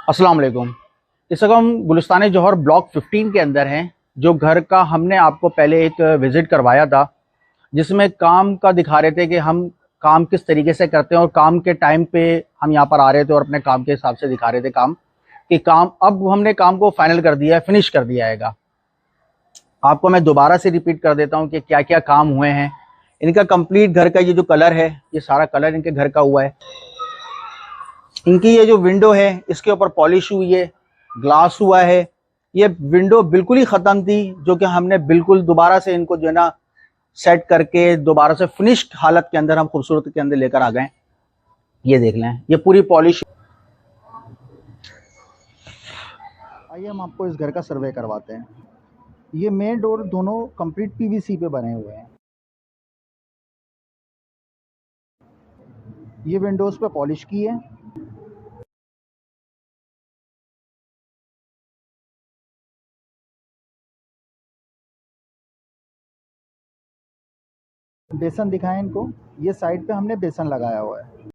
अस्सलाम वालेकुम। इस वक्त हम गुलिस्तान जौहर ब्लॉक 15 के अंदर हैं। जो घर का हमने आपको पहले एक विज़िट करवाया था, जिसमें काम का दिखा रहे थे कि हम काम किस तरीके से करते हैं और काम के टाइम पे हम यहाँ पर आ रहे थे और अपने काम के हिसाब से दिखा रहे थे काम कि काम अब हमने काम को फाइनल कर दिया है, फिनिश कर दिया है। आपको मैं दोबारा से रिपीट कर देता हूँ कि क्या क्या काम हुए हैं। इनका कंप्लीट घर का ये जो कलर है, ये सारा कलर इनके घर का हुआ है। इनकी ये जो विंडो है इसके ऊपर पॉलिश हुई है, ग्लास हुआ है। ये विंडो बिल्कुल ही ख़त्म थी, जो कि हमने बिल्कुल दोबारा से इनको जो है ना सेट करके दोबारा से फिनिश्ड हालत के अंदर हम खूबसूरत के अंदर लेकर आ गए। ये देख लें, ये पूरी पॉलिश। आइए हम आपको इस घर का सर्वे करवाते हैं। ये मेन डोर दोनों कंप्लीट पीवीसी पे बने हुए हैं। ये विंडोज़ पे पॉलिश की है। बेसन दिखाएं इनको। ये साइड पे हमने बेसन लगाया हुआ है।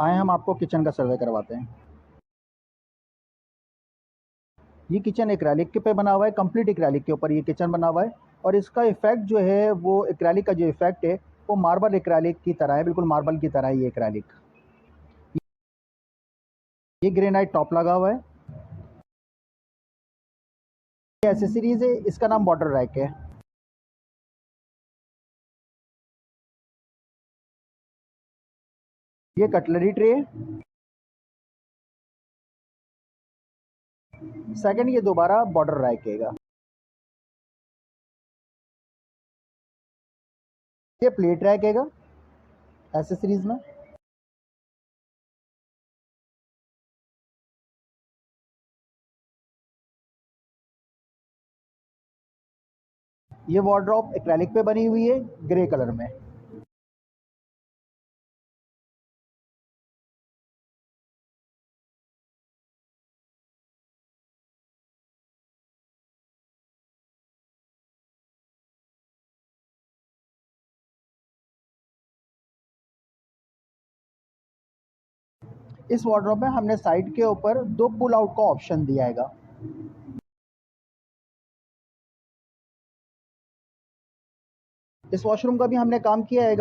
आए हम आपको किचन का सर्वे करवाते हैं। ये किचन एक्रेलिक के पे बना हुआ है, कंप्लीट एक्रेलिक के ऊपर ये किचन बना हुआ है। और इसका इफेक्ट जो है वो एक्रेलिक का जो इफेक्ट है वो मार्बल एक्रेलिक की तरह है, बिल्कुल मार्बल की तरह ये एक्रेलिक। ये ग्रेनाइट टॉप लगा हुआ है। ये एसेसरीज है, इसका नाम बॉर्डर रैक है। ये कटलरी ट्रे है। सेकंड, ये दोबारा बॉर्डर रैक है। ये प्लेट रैक है एसेसरीज में। ये वार्डरोब एक्रेलिक पे बनी हुई है, ग्रे कलर में। इस वार्डरोब में हमने साइड के ऊपर 2 पुल आउट का ऑप्शन दिया है। इस वॉशरूम का भी हमने काम किया है।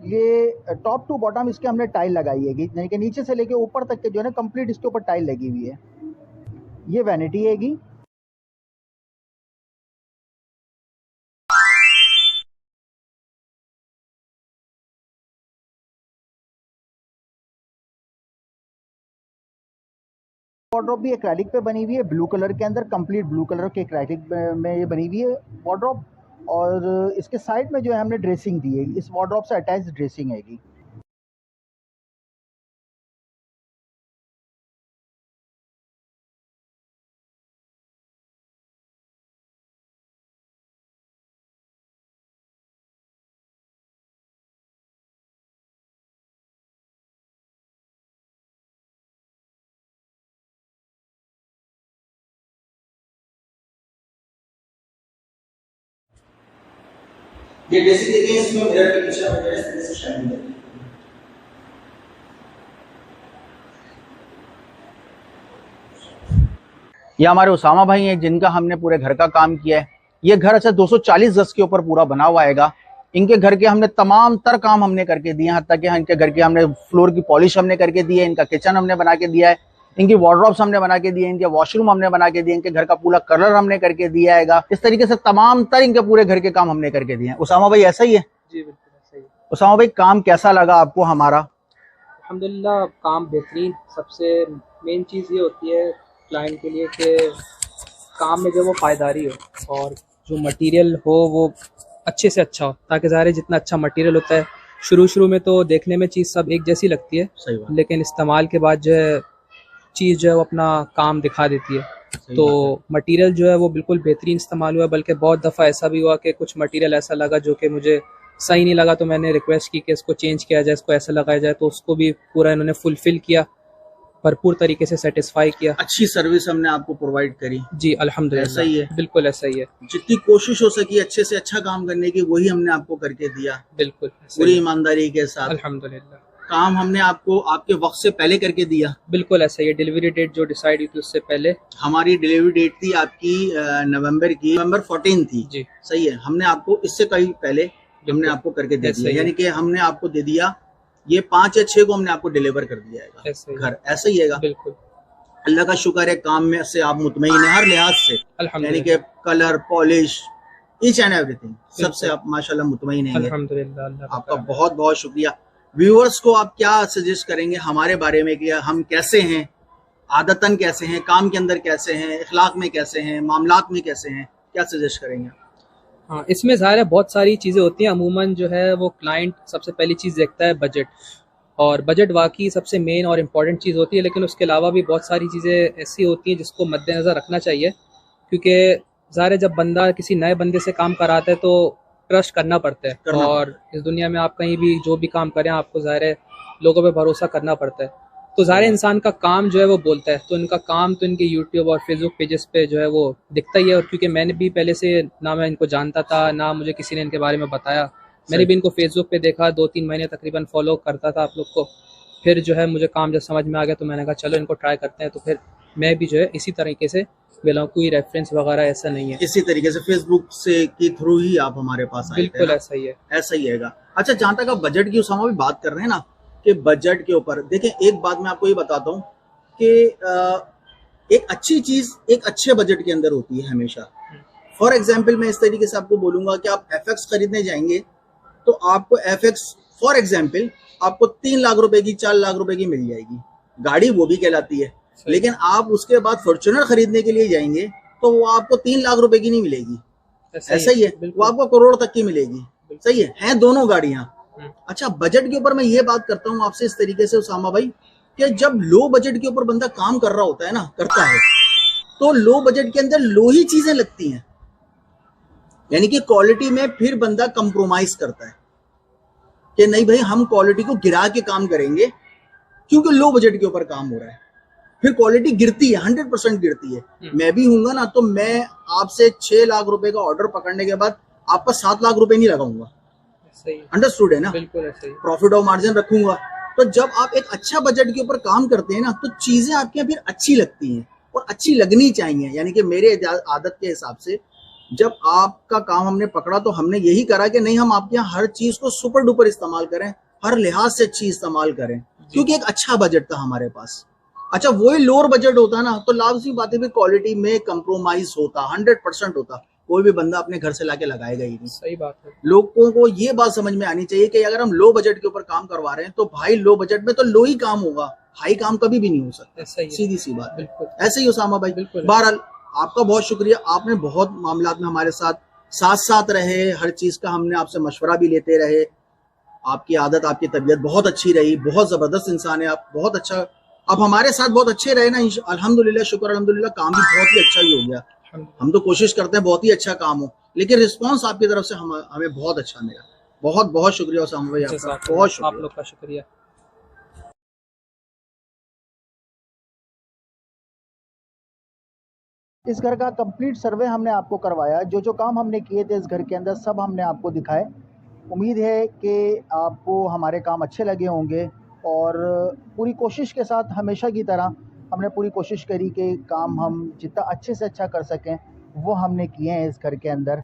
ये टॉप टू बॉटम इसके हमने टाइल लगाई है, यानी कि नीचे से लेके ऊपर तक के जो है ना कंप्लीट इसके ऊपर टाइल लगी हुई है। ये वैनिटी है। वार्डरोब भी एक्रेलिक पे बनी हुई है, ब्लू कलर के अंदर, कंप्लीट ब्लू कलर के एक्रेलिक में ये बनी हुई है वार्डरोब। और इसके साइड में जो है हमने ड्रेसिंग दी है, इस वार्डरोब से अटैच ड्रेसिंग है। ये ड्रेसिंग देखिए, इसमें मिरर के पीछे वगैरह इस तरह से शाइनिंग है। ये हमारे उसामा भाई हैं जिनका हमने पूरे घर का काम किया है। ये घर अच्छा 240 गज के ऊपर पूरा बना हुआ है। इनके घर के हमने तमाम तर काम हमने करके दिए हैं, हत्ता कि इनके घर के हमने फ्लोर की पॉलिश हमने करके दी है, इनका किचन हमने बना के दिया है, इनकी वार्डरोब्स हमने बना के दिए, इनके वॉशरूम हमने बना के दिए, इनके घर का पूरा कलर हमने करके दिया है। इस तरीके से तमाम तर इनके पूरे घर के काम हमने करके दिए हैं। उसामा भाई ऐसा ही है? जी बिल्कुल ऐसा ही। उसामा भाई काम कैसा लगा आपको हमारा? अल्हम्दुलिल्लाह काम बेहतरीन। सबसे मेन चीज़ ये होती है क्लाइंट के लिए कि काम में जो वो पायदारी हो और जो मटेरियल हो वो अच्छे से अच्छा हो, ताकि ज़ाहिर है जितना अच्छा मटेरियल होता है, शुरू में तो देखने में चीज़ सब एक जैसी लगती है, सही बात। लेकिन इस्तेमाल के बाद जो है चीज़ जो है वो अपना काम दिखा देती है। तो मटेरियल जो है वो बिल्कुल बेहतरीन इस्तेमाल हुआ, बल्कि बहुत दफ़ा ऐसा भी हुआ कि कुछ मटेरियल ऐसा लगा जो कि मुझे सही नहीं लगा, तो मैंने रिक्वेस्ट की कि इसको चेंज किया जाए, इसको ऐसा लगाया जाए, तो उसको भी पूरा इन्होंने फुलफ़िल किया। भरपूर तरीके से सेटिस्फाई किया। अच्छी सर्विस हमने आपको प्रोवाइड करी। जी अल्हम्दुलिल्लाह, ऐसा ही है, बिल्कुल ऐसा ही है। जितनी कोशिश हो सकी अच्छे से अच्छा काम करने की वही हमने आपको करके दिया, बिल्कुल पूरी ईमानदारी के साथ। अल्हम्दुलिल्लाह, काम हमने आपको आपके वक्त से पहले करके दिया। बिल्कुल ऐसा ही है। डिलीवरी डेट जो डिसाइड हुई थी उससे पहले। हमारी डिलीवरी डेट थी आपकी नवंबर 14 थी जी। सही है, हमने आपको इससे कहीं पहले हमने आपको करके दे दिया, यानी कि हमने आपको दे दिया ये 5 या 6 को हमने आपको डिलीवर कर दिया है घर। ऐसा ही है, बिल्कुल। अल्लाह का शुक्र है, काम में से आप मुतमईन है हर लिहाज से, यानी कि colour, polish, each and everything, सबसे आप माशाल्लाह मुतमईन हैं। अल्हम्दुलिल्लाह, आपका बहुत बहुत शुक्रिया। व्यूअर्स को आप क्या सजेस्ट करेंगे हमारे बारे में कि हम कैसे हैं, आदतन कैसे हैं, काम के अंदर कैसे हैं, इखलाक में कैसे हैं, मामलात में कैसे हैं, क्या सजेस्ट करेंगे? हाँ, इसमें ज़ाहिर है बहुत सारी चीज़ें होती हैं। अमूमन जो है वो क्लाइंट सबसे पहली चीज़ देखता है बजट, और बजट वाकई सबसे मेन और इम्पॉर्टेंट चीज़ होती है। लेकिन उसके अलावा भी बहुत सारी चीज़ें ऐसी होती हैं जिसको मद्देनज़र रखना चाहिए, क्योंकि ज़ाहिर है जब बंदा किसी नए बंदे से काम कराता है तो ट्रस्ट करना पड़ता है, और इस दुनिया में आप कहीं भी जो भी काम करें आपको ज़ाहिर है लोगों पे भरोसा करना पड़ता है। तो ज़ाहिर इंसान का काम जो है वो बोलता है, तो इनका काम तो इनके यूट्यूब और फेसबुक पेजेस पे जो है वो दिखता ही है। और क्योंकि मैंने भी पहले से ना मैं इनको जानता था ना मुझे किसी ने इनके बारे में बताया, मैंने भी इनको फेसबुक पे देखा, 2-3 महीने तकरीबन फॉलो करता था आप लोग को। फिर जो है मुझे काम जब समझ में आ गया तो मैंने कहा चलो इनको ट्राई करते हैं। तो फिर मैं भी जो है इसी तरीके से मिला, कोई रेफरेंस वगैरह ऐसा नहीं है। इसी तरीके से फेसबुक से के थ्रू ही आप हमारे पास आए थे। बिल्कुल ऐसा ही है, ऐसा ही है। अच्छा, जहां तक आप बजट की उसामा भी बात कर रहे हैं ना, कि बजट के ऊपर देखें, एक बात मैं आपको ये बताता हूँ कि एक अच्छी चीज एक अच्छे बजट के अंदर होती है हमेशा। फॉर एग्जाम्पल मैं इस तरीके से आपको बोलूंगा कि आप FX खरीदने जाएंगे तो आपको FX फॉर एग्जाम्पल आपको 3 लाख रुपए की, 4 लाख रुपए की मिल जाएगी, गाड़ी वो भी कहलाती है। लेकिन आप उसके बाद फॉर्च्यूनर खरीदने के लिए जाएंगे तो वो आपको 3 लाख रुपए की नहीं मिलेगी। ऐसा ही है, वो आपको करोड़ तक की मिलेगी। सही है दोनों गाड़ियां। अच्छा, बजट के ऊपर मैं ये बात करता हूँ आपसे इस तरीके से उसामा भाई, कि जब लो बजट के ऊपर बंदा काम कर रहा होता है ना, करता है, तो लो बजट के अंदर लो ही चीजें लगती हैं, यानी कि क्वालिटी में फिर बंदा कंप्रोमाइज करता है कि नहीं भाई हम क्वालिटी को गिरा के काम करेंगे, क्योंकि लो बजट के ऊपर काम हो रहा है। फिर क्वालिटी गिरती है, 100% गिरती है। मैं भी हूंगा ना तो मैं आपसे 6 लाख रुपए का ऑर्डर पकड़ने के बाद आपका 7 लाख रुपए नहीं लगाऊंगा। अंडरस्टूड है ना? बिल्कुल ऐसे ही, प्रॉफिट और मार्जिन रखूंगा। तो जब आप एक अच्छा बजट के ऊपर काम करते हैं ना, तो चीजें आपके फिर अच्छी लगती हैं और अच्छी लगनी चाहिए। यानी कि मेरे आदत के हिसाब से जब आपका काम हमने पकड़ा तो हमने यही करा कि नहीं, हम आपके यहाँ हर चीज को सुपर डुपर इस्तेमाल करें, हर लिहाज से अच्छी इस्तेमाल करें, क्योंकि एक अच्छा बजट था हमारे पास। अच्छा, वही लोअर बजट होता ना तो लाजमी बातें भी क्वालिटी में कंप्रोमाइज होता, 100% होता। कोई भी बंदा अपने घर से लाके लगाएगा ही नहीं। सही बात है। लोगों को ये बात समझ में आनी चाहिए कि अगर हम लो बजट के ऊपर काम करवा रहे हैं तो भाई लो बजट में तो लो ही काम होगा, हाई काम कभी भी नहीं हो सकता। सीधी सी बात है। ऐसे ही उसामा भाई, बहरहाल आपका बहुत शुक्रिया, आपने बहुत मामलात में हमारे साथ रहे, हर चीज का हमने आपसे मशवरा भी लेते रहे। आपकी आदत, आपकी तबीयत बहुत अच्छी रही, बहुत जबरदस्त इंसान है आप, बहुत अच्छा। अब हमारे साथ बहुत अच्छे रहे ना, अल्हम्दुलिल्लाह, शुक्र अल्हम्दुलिल्लाह, काम भी बहुत ही अच्छा ही हो गया। हम तो कोशिश करते हैं बहुत ही अच्छा काम हो, लेकिन रिस्पांस आपकी तरफ से हमें बहुत अच्छा मिला। बहुत बहुत शुक्रिया उसामा भाई, आपका बहुत शुक्रिया। आप लोग का शुक्रिया। इस घर का कंप्लीट सर्वे हमने आपको करवाया, जो जो काम हमने किए थे इस घर के अंदर सब हमने आपको दिखाए। उम्मीद है कि आपको हमारे काम अच्छे लगे होंगे, और पूरी कोशिश के साथ हमेशा की तरह हमने पूरी कोशिश करी कि काम हम जितना अच्छे से अच्छा कर सकें वो हमने किए हैं इस घर के अंदर।